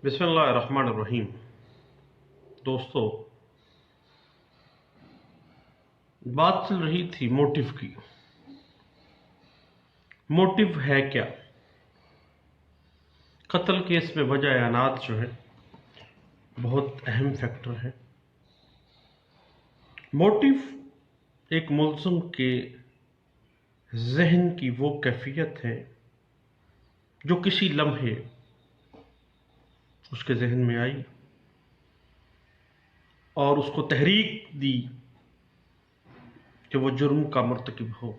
बिस्मिल्लाहिर्रहमानिर्रहीम। दोस्तों, बात चल रही थी मोटिव की। मोटिव है क्या? कत्ल केस में वजह अनात जो है बहुत अहम फैक्टर है। मोटिव एक मुल्ज़िम के जहन की वो कैफियत है जो किसी लम्हे उसके जहन में आई और उसको तहरीक दी कि वो जुर्म का मुर्तकिब हो।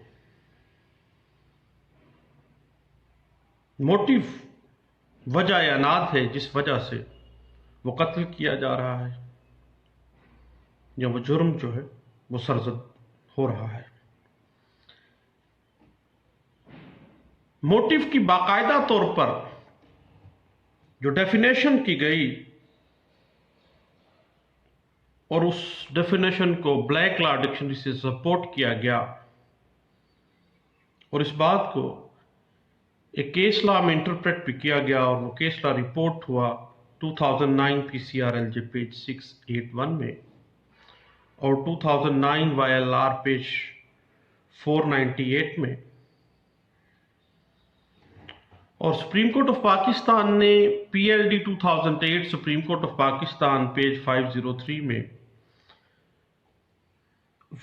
मोटिव वजह अनात है जिस वजह से वो कत्ल किया जा रहा है या वो जुर्म जो है वो सरजद हो रहा है। मोटिव की बाकायदा तौर पर जो डेफिनेशन की गई और उस डेफिनेशन को ब्लैक लॉ डिक्शनरी से सपोर्ट किया गया और इस बात को एक केस लॉ में इंटरप्रेट भी किया गया और वो केस लॉ रिपोर्ट हुआ 2009 PCRLJ पेज 681 में और 2009 YLR पेज 498 में। और सुप्रीम कोर्ट ऑफ पाकिस्तान ने PLD 2008 supreme court of Pakistan page 503 में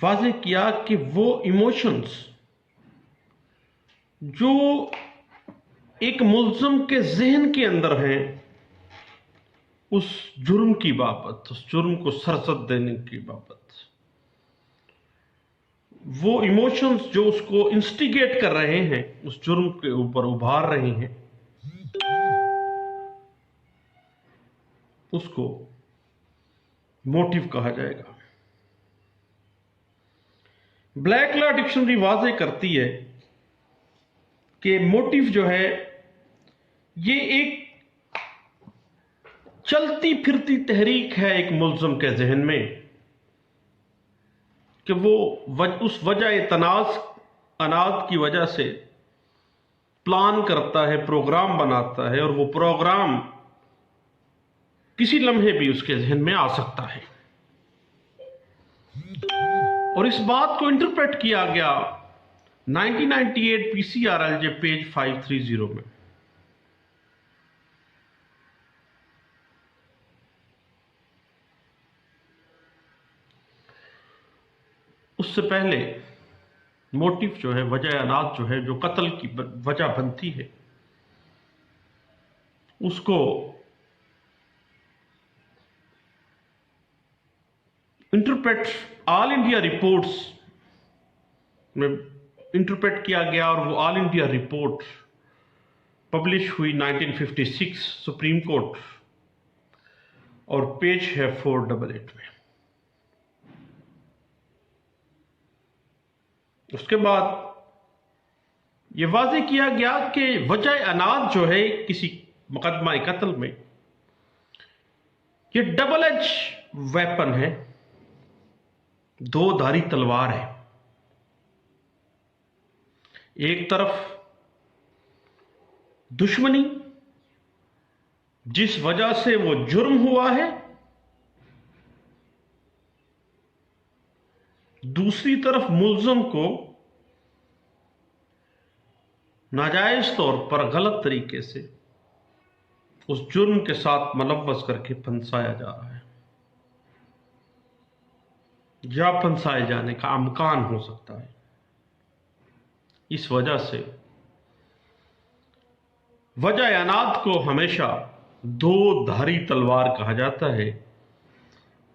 वाज़ेह किया कि वो इमोशंस जो एक मुल्ज़िम के जहन के अंदर हैं उस जुर्म की बाबत, उस जुर्म को सरसद देने की बाबत, वो इमोशंस जो उसको इंस्टिगेट कर रहे हैं, उस जुर्म के ऊपर उभार रहे हैं, उसको मोटिव कहा जाएगा। ब्लैक लॉ डिक्शनरी वाज़ेह करती है कि मोटिव जो है ये एक चलती फिरती तहरीक है एक मुल्ज़िम के जहन में कि वो उस वजह तनाज़ अनाद की वजह से प्लान करता है, प्रोग्राम बनाता है और वो प्रोग्राम किसी लम्हे भी उसके जहन में आ सकता है। और इस बात को इंटरप्रेट किया गया 1998 PCRLJ पेज 530 में। उससे पहले मोटिव जो है, वजह अनात जो है, जो कत्ल की वजह बनती है, उसको इंटरप्रेट ऑल इंडिया रिपोर्ट्स में इंटरप्रेट किया गया और वो ऑल इंडिया रिपोर्ट पब्लिश हुई 1956 सुप्रीम कोर्ट और पेज है 488 में। उसके बाद ये वाज़ेह किया गया कि वजह अनात जो है किसी मुकदमा कत्ल में ये डबल एज वेपन है, दो धारी तलवार है। एक तरफ दुश्मनी जिस वजह से वो जुर्म हुआ है, दूसरी तरफ मुल्ज़िम को नाजायज तौर पर गलत तरीके से उस जुर्म के साथ मुलव्वस करके फंसाया जा रहा है या फंसाए जाने का अमकान हो सकता है। इस वजह से वजह अनात को हमेशा दो धारी तलवार कहा जाता है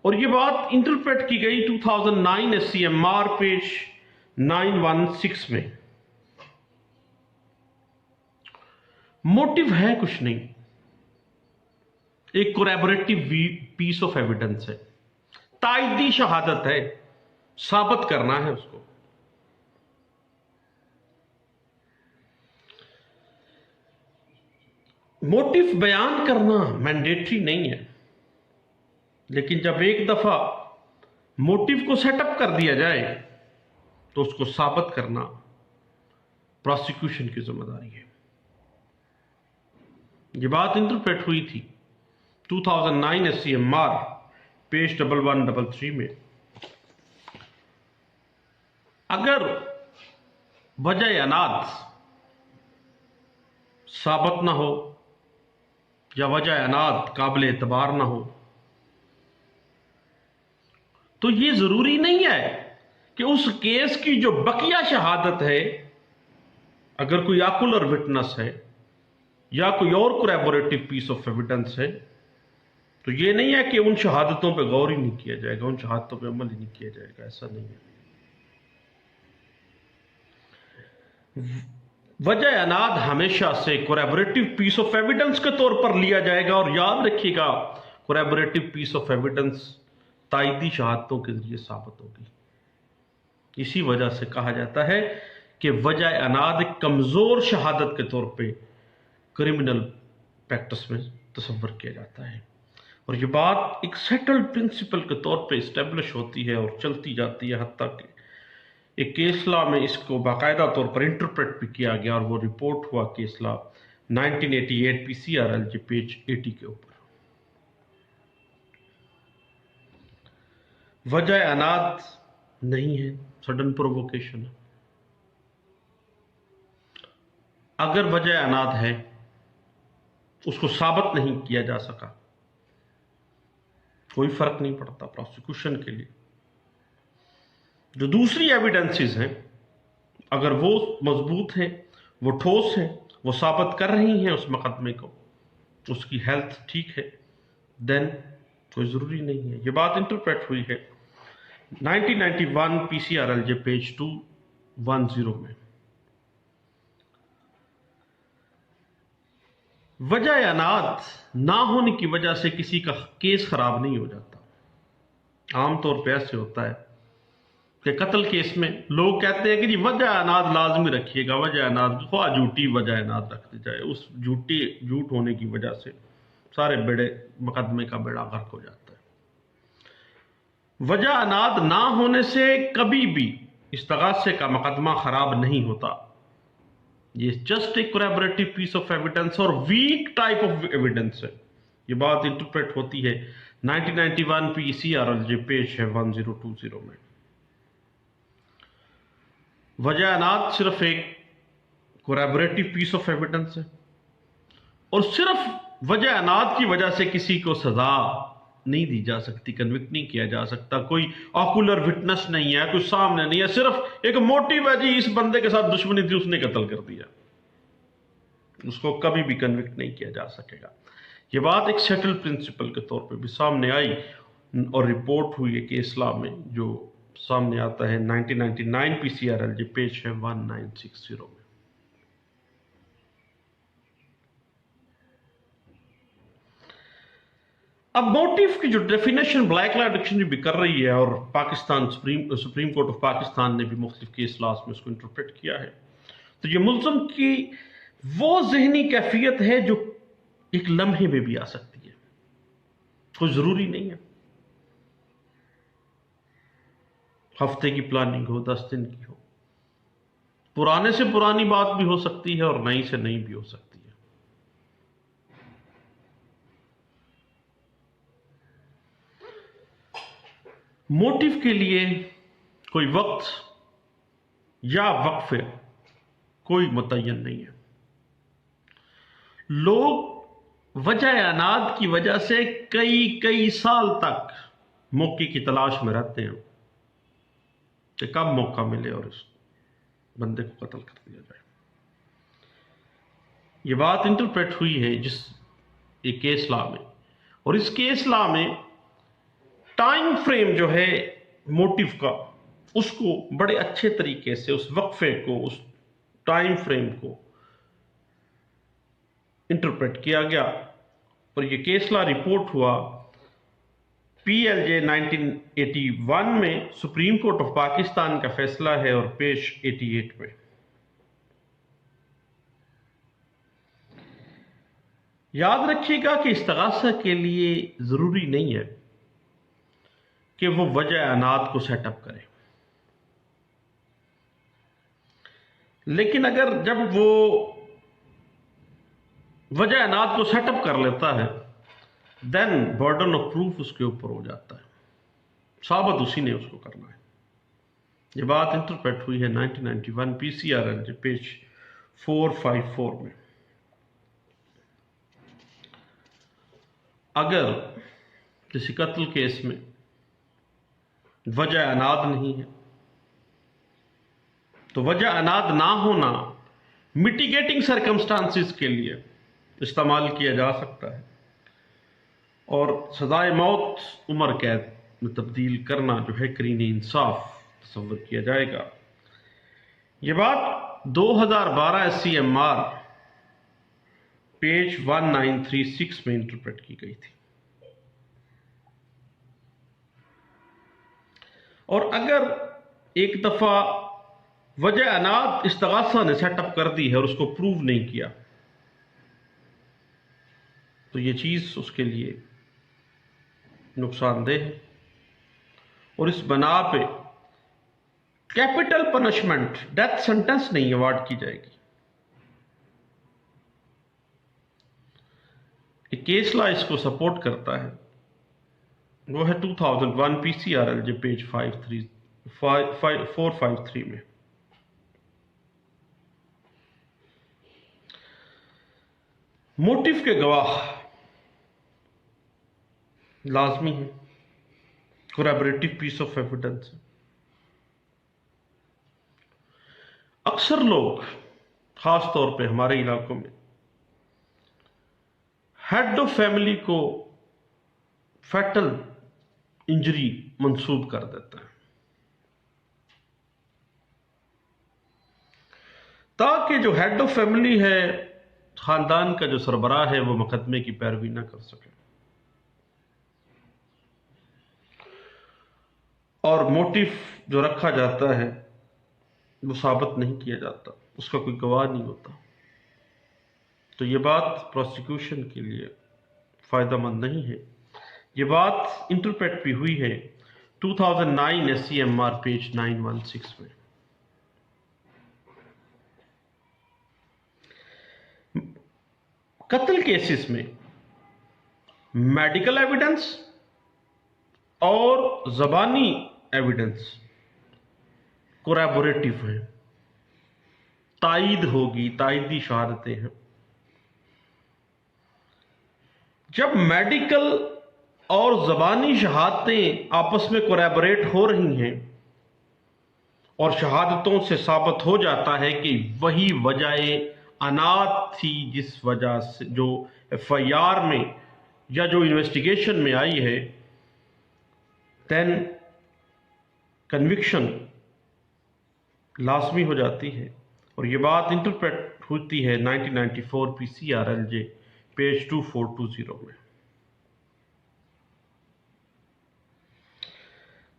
और ये बात इंटरप्रेट की गई 2009 SCMR पेज 916 में। मोटिव है कुछ नहीं, एक कोलैबोरेटिव पीस ऑफ एविडेंस है, तायदी शहादत है, साबित करना है उसको। मोटिव बयान करना मैंडेटरी नहीं है, लेकिन जब एक दफा मोटिव को सेटअप कर दिया जाए तो उसको साबित करना प्रोसिक्यूशन की जिम्मेदारी है। ये बात इंटरप्रेट हुई थी 2009 SCMR पेज 1133 में, अगर वजह अनाद साबित ना हो या वजह अनाद काबिल एतबार ना हो, तो ये जरूरी नहीं है कि उस केस की जो बकिया शहादत है, अगर कोई आकुलर विटनेस है या कोई और कोरैबोरेटिव पीस ऑफ एविडेंस है, तो ये नहीं है कि उन शहादतों पे गौर ही नहीं किया जाएगा, उन शहादतों पे अमल ही नहीं किया जाएगा। ऐसा नहीं है। वजह अनाद हमेशा से कोरैबोरेटिव पीस ऑफ एविडेंस के तौर पर लिया जाएगा, और याद रखिएगा, कोरैबोरेटिव पीस ऑफ एविडेंस तायदी शहादतों के जरिए साबित होगी। इसी वजह से कहा जाता है कि वजह अनाद एक कमजोर शहादत के तौर पे क्रिमिनल प्रैक्टिस में तस्वर किया जाता है, और ये बात एक सेटल्ड प्रिंसिपल के तौर पे इस्टेब्लिश होती है और चलती जाती है, हत्ता कि एक केस लॉ में इसको बाकायदा तौर पर इंटरप्रेट भी किया गया, और वो रिपोर्ट हुआ केस लॉ 1988 PCRL पेज 80 के ऊपर। वजह अनाद नहीं है, सडन प्रोवोकेशन है। अगर वजह अनाद है, उसको साबित नहीं किया जा सका, कोई फर्क नहीं पड़ता प्रोसिक्यूशन के लिए। जो दूसरी एविडेंसेस हैं, अगर वो मजबूत है, वो ठोस है, वो साबित कर रही हैं उस मुकदमे को, उसकी हेल्थ ठीक है, देन कोई जरूरी नहीं है। ये बात इंटरप्रेट हुई है 1991 PCRL पेज 210 में। वजह अनाद ना होने की वजह से किसी का केस खराब नहीं हो जाता। आमतौर पर ऐसे होता है कि कत्ल केस में लोग कहते हैं कि जी वजह अनाद लाजमी रखिएगा, वजह अनाद ख्वाह झूठी वजह अनाद रख दी जाए, उस झूठ होने की वजह से सारे बड़े मुकदमे का बेड़ा गर्क हो जाता है। वजह अनाद ना होने से कभी भी इस्तगासे का मुकदमा खराब नहीं होता। ये जस्ट एक कोरैबोरेटिव पीस ऑफ एविडेंस और वीक टाइप ऑफ एविडेंस है। ये बात इंटरप्रेट होती है 1991 PCRL पेज है 1020 में। वजह अनाद सिर्फ एक कोरैबोरेटिव पीस ऑफ एविडेंस है, और सिर्फ वजह अनाद की वजह से किसी को सजा नहीं दी जा सकती, कन्विक्ट नहीं किया जा सकता। कोई ऑकुलर विटनेस नहीं है, कोई सामने नहीं है, सिर्फ एक मोटिव है जी इस बंदे के साथ दुश्मनी थी, उसने कत्ल कर दिया, उसको कभी भी कन्विक्ट नहीं किया जा सकेगा। ये बात एक सेटल प्रिंसिपल के तौर पे भी सामने आई और रिपोर्ट हुई है केस लॉ में, जो सामने आता है 1999 PCRL पेज है 1960 में। अब मोटिव की जो डेफिनेशन ब्लैक लॉ डिक्शनरी भी कर रही है, और Pakistan supreme court of Pakistan ने भी मुख्तलिफ केस लॉस में उसको इंटरप्रेट किया है, तो ये मुल्ज़म की वो जहनी कैफियत है जो एक लम्हे में भी आ सकती है, कोई जरूरी नहीं है हफ्ते की प्लानिंग हो, 10 दिन की हो, पुराने से पुरानी बात भी हो सकती है और नई से नई भी हो सकती है। मोटिव के लिए कोई वक्त या वक्फे कोई मुतय्यन नहीं है। लोग वजह अनाद की वजह से कई साल तक मौके की तलाश में रहते हैं कि कब मौका मिले और इस बंदे को कत्ल कर दिया जाए। यह बात इंटरप्रेट हुई है जिस एक केस लॉ में, और इस केस लॉ में टाइम फ्रेम जो है मोटिव का, उसको बड़े अच्छे तरीके से उस वक्फे को, उस टाइम फ्रेम को इंटरप्रेट किया गया, और ये केस लॉ रिपोर्ट हुआ PLJ 1981 में। सुप्रीम कोर्ट ऑफ पाकिस्तान का फैसला है और पेश 88 में। याद रखिएगा कि इस्तगासा के लिए जरूरी नहीं है कि वो वजह अनाद को सेटअप करे, लेकिन अगर जब वो वजह अनाद को सेटअप कर लेता है देन बर्डन ऑफ प्रूफ उसके ऊपर हो जाता है, साबित उसी ने उसको करना है। ये बात इंटरप्रेट हुई है 1991 PCRL पेज 454 में। अगर किसी कत्ल केस में वजह अनाद नहीं है तो वजह अनाद ना होना मिटिगेटिंग सर्कमस्टांसिस के लिए इस्तेमाल किया जा सकता है और सजाए मौत उम्र कैद में तब्दील करना जो है करीन इंसाफ तस्वर किया जाएगा। ये बात 2012 SCMR पेज 1936 में इंटरप्रेट की गई थी। और अगर एक दफा वजह अनाद इस्तगासा ने सेटअप कर दी है और उसको प्रूव नहीं किया तो ये चीज उसके लिए नुकसानदेह है और इस बना पे कैपिटल पनिशमेंट डेथ सेंटेंस नहीं अवार्ड की जाएगी। एक केस लॉ इसको सपोर्ट करता है, वो है 2001 PCRL पेज 453 में। मोटिव के गवाह लाजमी है, कोलैबोरेटिव पीस ऑफ एविडेंस है। अक्सर लोग खास तौर पे हमारे इलाकों में हेड ऑफ फैमिली को फैटल इंजरी मंसूब कर देता है ताकि जो हेड ऑफ फैमिली है, खानदान का जो सरबराह है, वो मुकदमे की पैरवी ना कर सके और मोटिव जो रखा जाता है वो साबित नहीं किया जाता, उसका कोई गवाह नहीं होता। तो ये बात प्रोसिक्यूशन के लिए फायदेमंद नहीं है। ये बात इंटरप्रेट भी हुई है 2009 SCMR पेज 916 में। कत्ल केसेस में मेडिकल एविडेंस और जबानी एविडेंस कोलैबोरेटिव है, तायीद होगी, तायीदी शहादतें हैं। जब मेडिकल और जबानी शहादतें आपस में कोलैबोरेट हो रही हैं और शहादतों से साबित हो जाता है कि वही वजह अनाद थी जिस वजह से जो FIR में या जो इन्वेस्टिगेशन में आई है, देन कन्विक्शन लाजमी हो जाती है। और ये बात इंटरप्रेट होती है 1994 PCRL पेज 2420 में।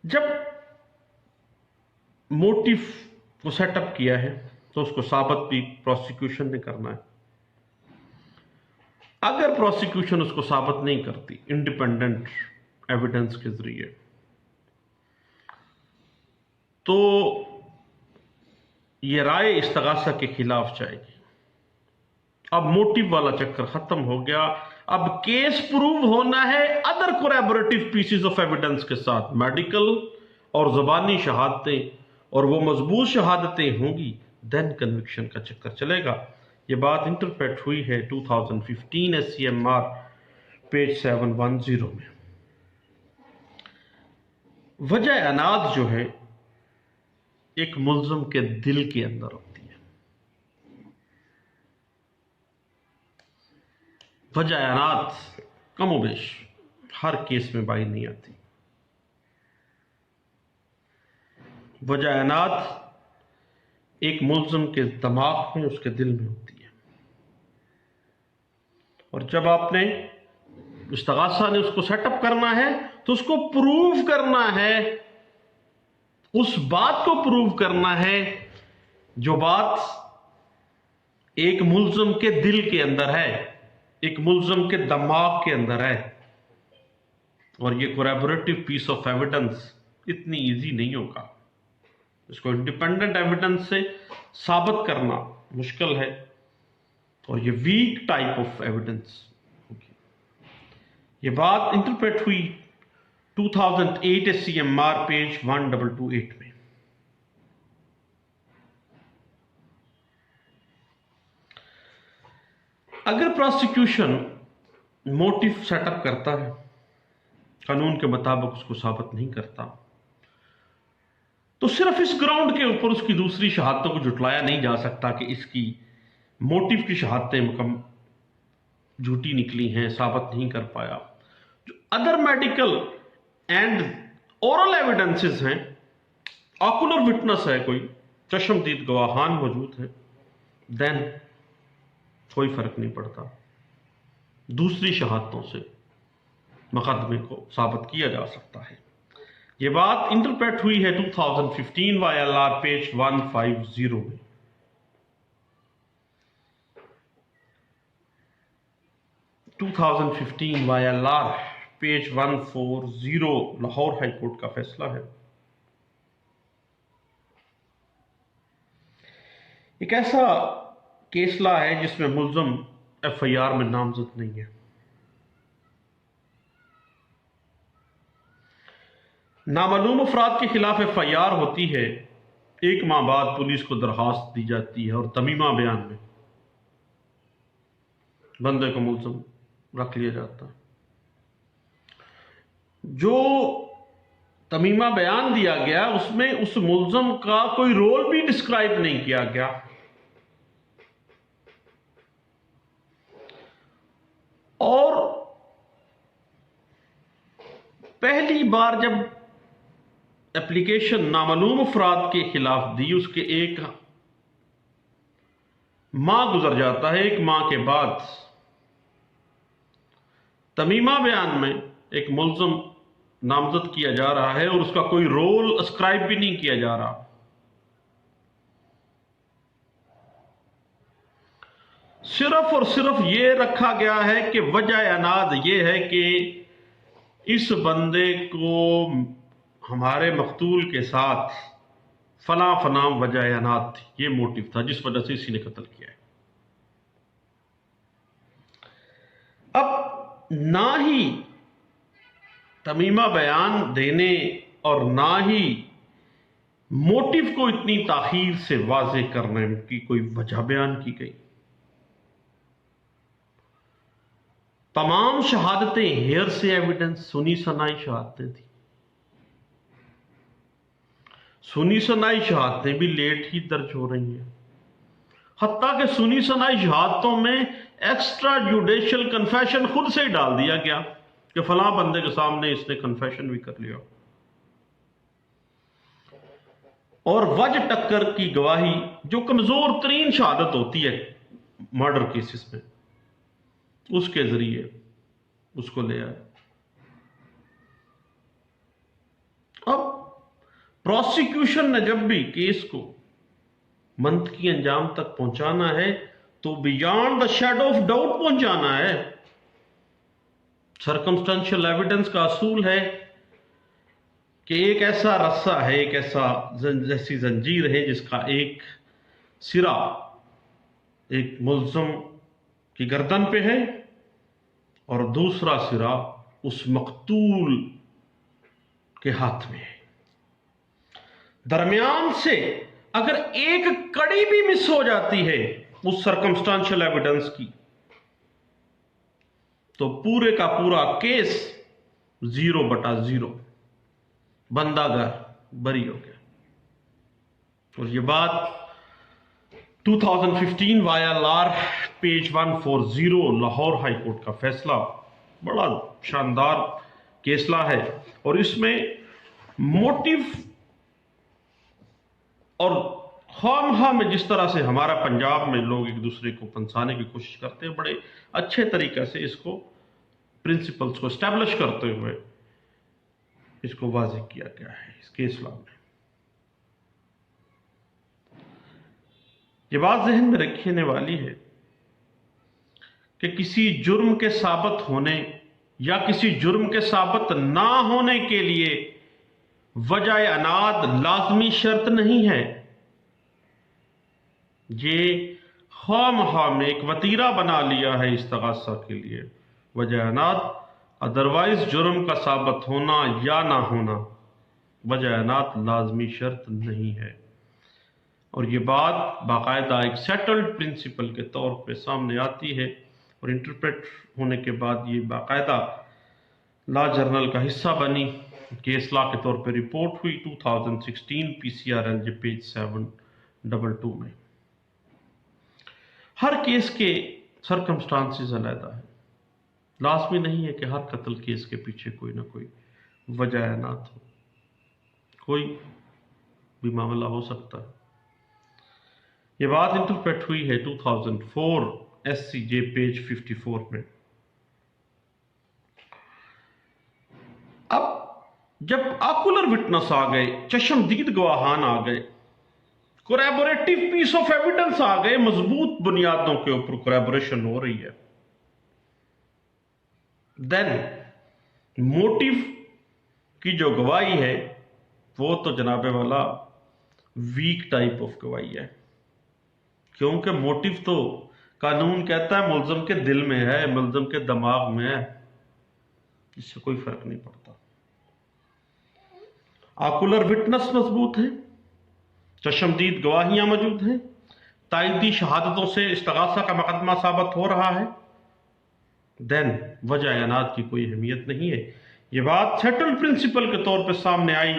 जब मोटिव को सेटअप किया है तो उसको साबित भी प्रोसिक्यूशन ने करना है। अगर प्रोसिक्यूशन उसको साबित नहीं करती इंडिपेंडेंट एविडेंस के जरिए तो ये राय इस्तगासा के खिलाफ जाएगी। अब मोटिव वाला चक्कर खत्म हो गया, अब केस प्रूव होना है other collaborative pieces of evidence के साथ, मेडिकल और जबानी शहादतें, और वो मजबूत शहादतें होंगी, देन कन्विक्शन का चक्कर चलेगा। ये बात इंटरप्रेट हुई है 2015 SCMR पेज 710 में। वजह अनाद जो है एक मुल्ज़म के दिल के अंदर होती है। वजह अनाद कमोबेश हर केस में बाहर नहीं आती। वजह अनाद एक मुल्ज़म के दिमाग में, उसके दिल में होती है। और जब आपने इस्तगासा ने उसको सेटअप करना है तो उसको प्रूव करना है, उस बात को प्रूव करना है जो बात एक मुल्ज़म के दिल के अंदर है, एक मुल्ज़म के दिमाग के अंदर है। और ये कोलैबोरेटिव पीस ऑफ एविडेंस इतनी इजी नहीं होगा, इसको इंडिपेंडेंट एविडेंस से साबित करना मुश्किल है और ये वीक टाइप ऑफ एविडेंस होगी। ये बात इंटरप्रेट हुई 2008 SCMR पेज 1228 में। अगर प्रोसिक्यूशन मोटिव सेटअप करता है, कानून के मुताबिक उसको साबित नहीं करता, तो सिर्फ इस ग्राउंड के ऊपर उसकी दूसरी शहादतों को जुटलाया नहीं जा सकता कि इसकी मोटिव की शहादतें झूठी निकली हैं, साबित नहीं कर पाया। जो other medical and oral evidences हैं, ऑकुलर विटनेस है, कोई चश्मदीद गवाहान मौजूद है, देन कोई फर्क नहीं पड़ता, दूसरी शहादतों से मुकदमे को साबित किया जा सकता है। यह बात इंटरप्रेट हुई है 2015 YLR पेज 150 में। YLR page 140 Lahore high court का फैसला है। एक ऐसा केसला है जिसमें मुल्ज़म FIR में नामजद नहीं है। नामालूम अफराद के खिलाफ FIR होती है, 1 माह बाद पुलिस को दरखास्त दी जाती है और तमीमा बयान में बंदे को मुल्ज़म रख लिया जाता है। जो तमीमा बयान दिया गया उसमें उस मुल्ज़म का कोई रोल भी डिस्क्राइब नहीं किया गया। और पहली बार जब एप्लीकेशन नामालूम अफराद के खिलाफ दी, उसके 1 माह गुजर जाता है। 1 माह के बाद तमीमा बयान में एक मुल्ज़म नामजद किया जा रहा है और उसका कोई रोल अस्क्राइब भी नहीं किया जा रहा। सिर्फ और सिर्फ ये रखा गया है कि वजह अनाद ये है कि इस बंदे को हमारे मकतूल के साथ फला फला वजह अनाद थी, ये मोटिव था जिस वजह से इसी ने कत्ल किया है। अब ना ही तमीमा बयान देने और ना ही मोटिव को इतनी ताखीर से वाज़े करने की कोई वजह बयान की गई। तमाम शहादतें हेयर से एविडेंस, सुनी सुनाई शहादतें थी। सुनी सुनाई शहादतें भी लेट ही दर्ज हो रही हैं। हत्ता कि सुनी सुनाई शहादतों में एक्स्ट्रा जुडिशियल कन्फेशन खुद से ही डाल दिया गया कि फलां बंदे के सामने इसने कन्फेशन भी कर लिया। और वज टक्कर की गवाही, जो कमजोर तरीन शहादत होती है मर्डर केसेस में, उसके जरिए उसको ले आए। अब प्रोसिक्यूशन ने जब भी केस को मंतकी अंजाम तक पहुंचाना है तो beyond the shadow of doubt पहुंचाना है। सर्कमस्टेंशियल एविडेंस का असूल है कि एक ऐसा रस्सा है, एक ऐसा जैसी जंजीर है जिसका एक सिरा एक मुल्ज़म की गर्दन पे है और दूसरा सिरा उस मकतूल के हाथ में है। दरमियान से अगर एक कड़ी भी मिस हो जाती है उस सर्कमस्टेंशियल एविडेंस की, तो पूरे का पूरा केस 0/0, बंदागर बरी हो गया। और ये बात 2015 YLR page 140 Lahore high court का फैसला, बड़ा शानदार केसला है। और इसमें मोटिव और ख्वामखा में जिस तरह से हमारा पंजाब में लोग एक दूसरे को फंसाने की कोशिश करते हैं, बड़े अच्छे तरीके से इसको प्रिंसिपल्स को एस्टैब्लिश करते हुए इसको वाज़ेह किया गया है इस केसला में। ये बात जहन में रखने वाली है कि किसी जुर्म के साबित होने या किसी जुर्म के साबित ना होने के लिए वजह अनाद लाजमी शर्त नहीं है। ये खामखा में एक वतीरा बना लिया है इस्तगासा के लिए। वजह अनाद अदरवाइज जुर्म का साबित होना या ना होना वजह अनात लाजमी शर्त नहीं है। और ये बात बाकायदा एक सेटल्ड प्रिंसिपल के तौर पे सामने आती है और इंटरप्रेट होने के बाद ये बाकायदा लॉ जर्नल का हिस्सा बनी। केस लॉ के तौर पे रिपोर्ट हुई 2016 PCRLJ पेज 722 में। हर केस के सरकमस्टांसिस अलग है। लाजमी नहीं है कि हर कत्ल केस के पीछे कोई ना कोई वजह अनात हो, कोई भी मामला हो सकता है। ये बात इंटरप्रेट हुई है 2004 SCJ पेज 54 में। अब जब आकुलर विटनेस आ गए, चश्मदीद गवाहान आ गए, कोरैबोरेटिव पीस ऑफ एविडेंस आ गए, मजबूत बुनियादों के ऊपर कोरैबोरेशन हो रही है, देन मोटिव की जो गवाही है वो तो जनाबे वाला वीक टाइप ऑफ गवाही है, क्योंकि मोटिव तो कानून कहता है मुल्ज़म के दिल में है, मुल्ज़म के दिमाग में है, इससे कोई फर्क नहीं पड़ता। आकुलर विटनेस मजबूत है, चश्मदीद गवाहियां मौजूद हैं, तायदी शहादतों से इस्तगासा का मुकदमा साबित हो रहा है, देन वजह अनात की कोई अहमियत नहीं है। ये बात सेटल्ड प्रिंसिपल के तौर पे सामने आई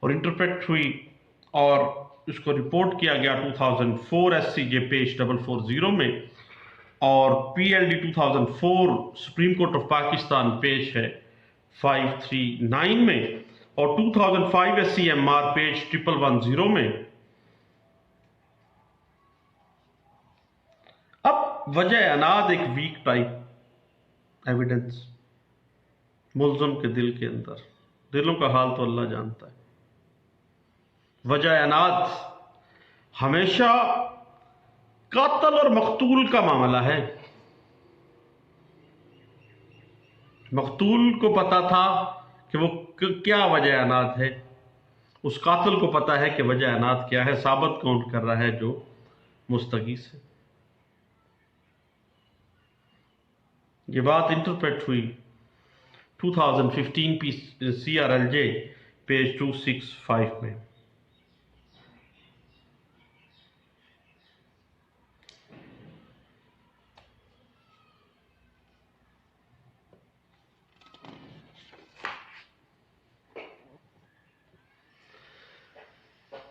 और इंटरप्रेट हुई और इसको रिपोर्ट किया गया 2004 SCJ पेज 440 में और PLD 2004 supreme court of Pakistan page है 539 में और 2005 SCMR पेज 1110 में। अब वजह अनाद एक वीक टाइप एविडेंस, मुल्ज़म के दिल के अंदर, दिलों का हाल तो अल्लाह जानता है। वजह अनाद हमेशा कातल और मकतूल का मामला है। मकतूल को पता था कि वो क्या वजह अनाद है, उस कातिल को पता है कि वजह अनाद क्या है, साबित कौन कर रहा है, जो मुस्तगीस है। ये बात इंटरप्रेट हुई 2015 PCRLJ पेज 265 में।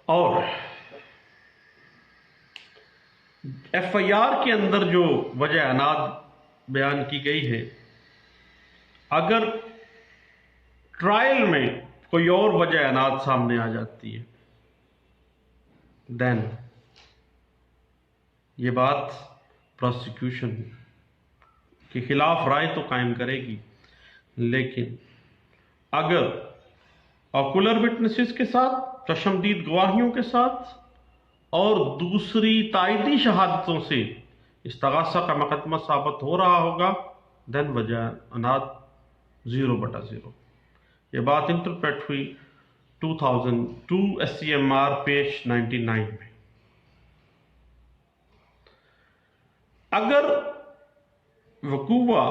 और FIR के अंदर जो वजह अनाद बयान की गई है, अगर ट्रायल में कोई और वजह अनाद सामने आ जाती है, देन ये बात प्रोसिक्यूशन के खिलाफ राय तो कायम करेगी, लेकिन अगर ऑकुलर विटनेसेस के साथ, चश्मदीद गवाहियों के साथ और दूसरी तायदी शहादतों से इस्तगासा का मुकदमा साबित हो रहा होगा, देन वजह अनाद 0/0। ये बात इंटरप्रेट हुई 2002 SCMR पेज 99 में। अगर वकूआ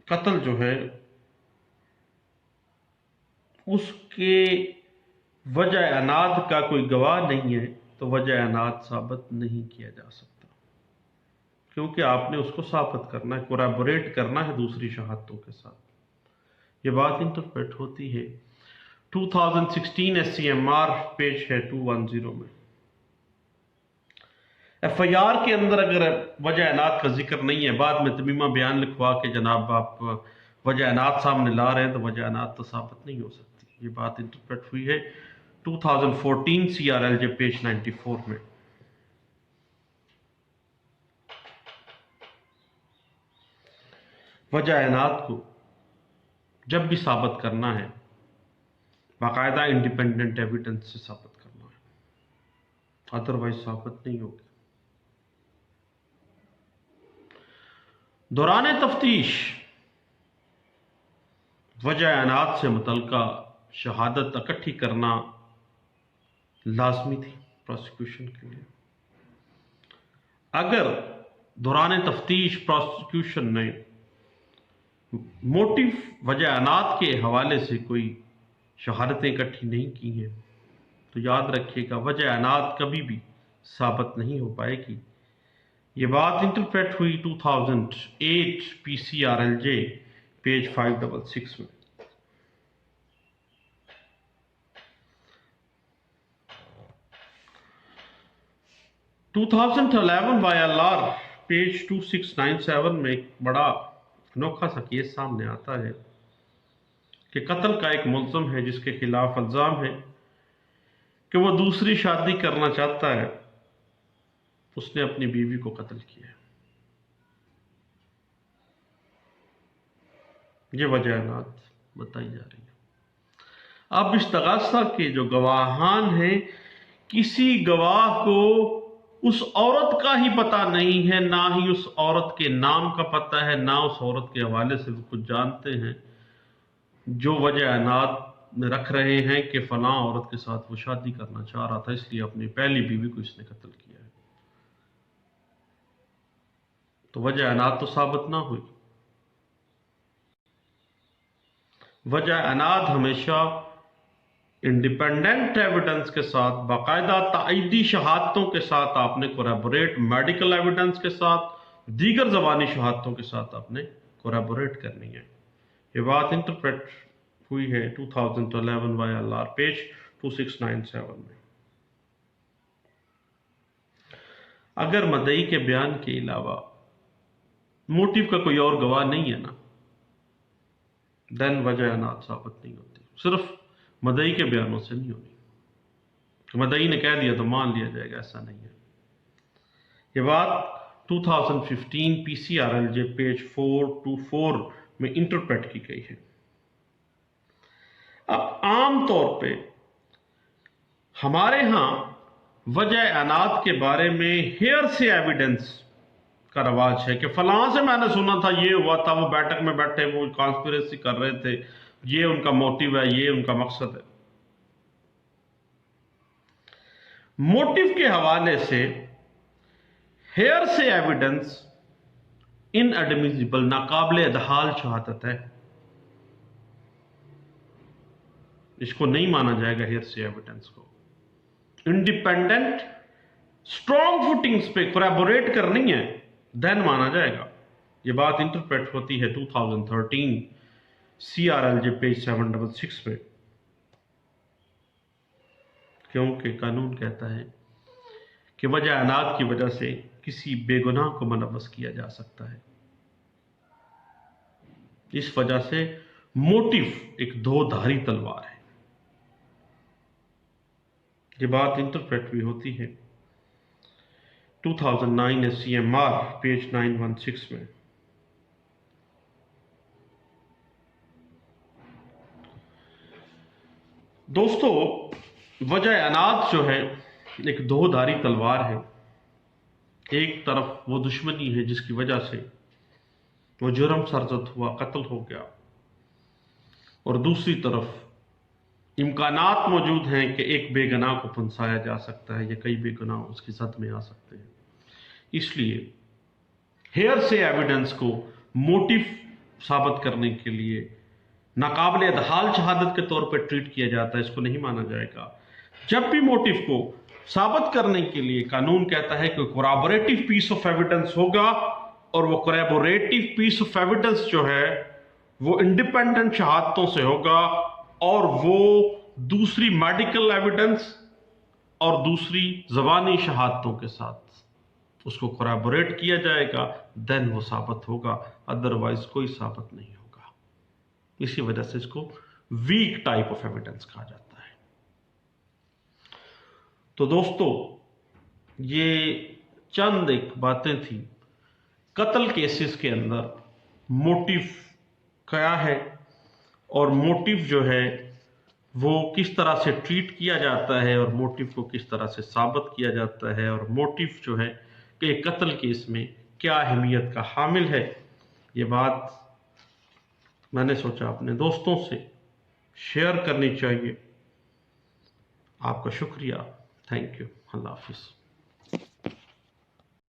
कत्ल जो है उसके वजह अनाद का कोई गवाह नहीं है, तो वजह अनाद साबित नहीं किया जा सकता, क्योंकि आपने उसको साबित करना है, कोरैबोरेट करना है दूसरी शहादतों के साथ। ये बात इंटरप्रेट होती है 2016 SCMR पेज है 210 में। FIR के अंदर अगर वजह अनाद का जिक्र नहीं है, बाद में तमीमा बयान लिखवा के जनाब आप वजह अनाद सामने ला रहे हैं, तो वजह अनाद तो साबित नहीं हो सकती। ये बात इंटरप्रेट हुई है 2014 CRLJ पेज 94 में। वजह अनाद को जब भी साबित करना है, बाकायदा इंडिपेंडेंट एविडेंस से साबित करना है, अदरवाइज साबित नहीं होगी। दौरान तफ्तीश वजह अनाद से मुतल्लिका शहादत इकट्ठी करना लाजमी थी प्रोसिक्यूशन के लिए। अगर दौरान तफ्तीश प्रोसिक्यूशन ने मोटिव वजह अनात के हवाले से कोई शहादतें इकट्ठी नहीं की हैं, तो याद रखिएगा वजह अनात कभी भी साबित नहीं हो पाएगी। ये बात इंटरप्रेट हुई 2008 PCRLJ पेज 566 में। टू 2011 YLR पेज 2697 में एक बड़ा अनोखा सा केस सामने आता है कि कत्ल का एक मुल्ज़म है जिसके खिलाफ इल्ज़ाम है कि वो दूसरी शादी करना चाहता है, उसने अपनी बीवी को कत्ल किया है। ये वजह अनात बताई जा रही है। अब इस तगासा के जो गवाहान हैं, किसी गवाह को उस औरत का ही पता नहीं है, ना ही उस औरत के नाम का पता है, ना उस औरत के हवाले से वो कुछ जानते हैं। जो वजह अनात में रख रहे हैं कि फलां औरत के साथ वो शादी करना चाह रहा था, इसलिए अपनी पहली बीवी को इसने कत्ल किया है। तो वजह अनात तो साबित ना हुई। वजह अनात हमेशा इंडिपेंडेंट एविडेंस के साथ, बाकायदा ताईदी शहादतों के साथ, आपने कोरैबोरेट मेडिकल एविडेंस के साथ, दीगर ज़बानी शहादतों के साथ आपने कोरैबोरेट करनी है। ये बात इंटरप्रेट हुई है 2011 YLR पेज 2697 में। अगर मदई के बयान के अलावा मोटिव का कोई और गवाह नहीं है ना, देन वजह अनात साबित नहीं होती। सिर्फ मदई के बयानों से नहीं होनी। मदई ने कह दिया तो मान लिया जाएगा, ऐसा नहीं है। ये बात 2015 PCRLJ पेज 424 में इंटरप्रेट की गई है। अब आम तौर पे हमारे यहां वजह अनात के बारे में हेयर से एविडेंस का रवाज है कि फलां से मैंने सुना था, ये हुआ था, वो बैठक में बैठे वो कॉन्स्पिरेसी कर रहे थे, ये उनका मोटिव है, ये उनका मकसद है। मोटिव के हवाले से हेयर से एविडेंस इनएडमिसिबल, नाकाबिले अदहाल शहादत है। इसको नहीं माना जाएगा हेयर से एविडेंस को। इंडिपेंडेंट स्ट्रॉन्ग फुटिंग्स पे कोरैबोरेट करनी है, देन माना जाएगा। ये बात इंटरप्रेट होती है 2013 CRLJ पेज 766 में, क्योंकि कानून कहता है कि वजह अनात की वजह से किसी बेगुनाह को मुलव्वस किया जा सकता है। इस वजह से मोटिव एक दो-धारी तलवार है। ये बात इंटरप्रेट भी होती है 2009 SCMR पेज 916 में। दोस्तों, वजह अनात जो है एक दो-धारी तलवार है। एक तरफ वो दुश्मनी है जिसकी वजह से वो जुर्म सरजद हुआ, कत्ल हो गया, और दूसरी तरफ इम्कानात मौजूद हैं कि एक बेगुनाह को फंसाया जा सकता है या कई बेगुनाह उसकी जद में आ सकते हैं। इसलिए हेयर से एविडेंस को मोटिव साबित करने के लिए नाकाबिले अदहाल शहादत के तौर पर ट्रीट किया जाता है, इसको नहीं माना जाएगा। जब भी मोटिव को साबित करने के लिए कानून कहता है कि कोरैबोरेटिव पीस ऑफ एविडेंस होगा, और वो कोरैबोरेटिव पीस ऑफ एविडेंस जो है वो इंडिपेंडेंट शहादतों से होगा, और वो दूसरी मेडिकल एविडेंस और दूसरी ज़बानी शहादतों के साथ उसको कोरैबोरेट किया जाएगा, देन वो साबित होगा, अदरवाइज कोई साबित नहीं होगा। इसी वजह से इसको वीक टाइप ऑफ एविडेंस कहा जाता है। तो दोस्तों, ये चंद एक बातें थी कत्ल केसेस के अंदर मोटिव क्या है, और मोटिव जो है वो किस तरह से ट्रीट किया जाता है, और मोटिव को किस तरह से साबित किया जाता है, और मोटिव जो है कि कत्ल केस में क्या अहमियत का हामिल है। ये बात मैंने सोचा अपने दोस्तों से शेयर करनी चाहिए। आपका शुक्रिया, थैंक यू, अल्लाह हाफिज़।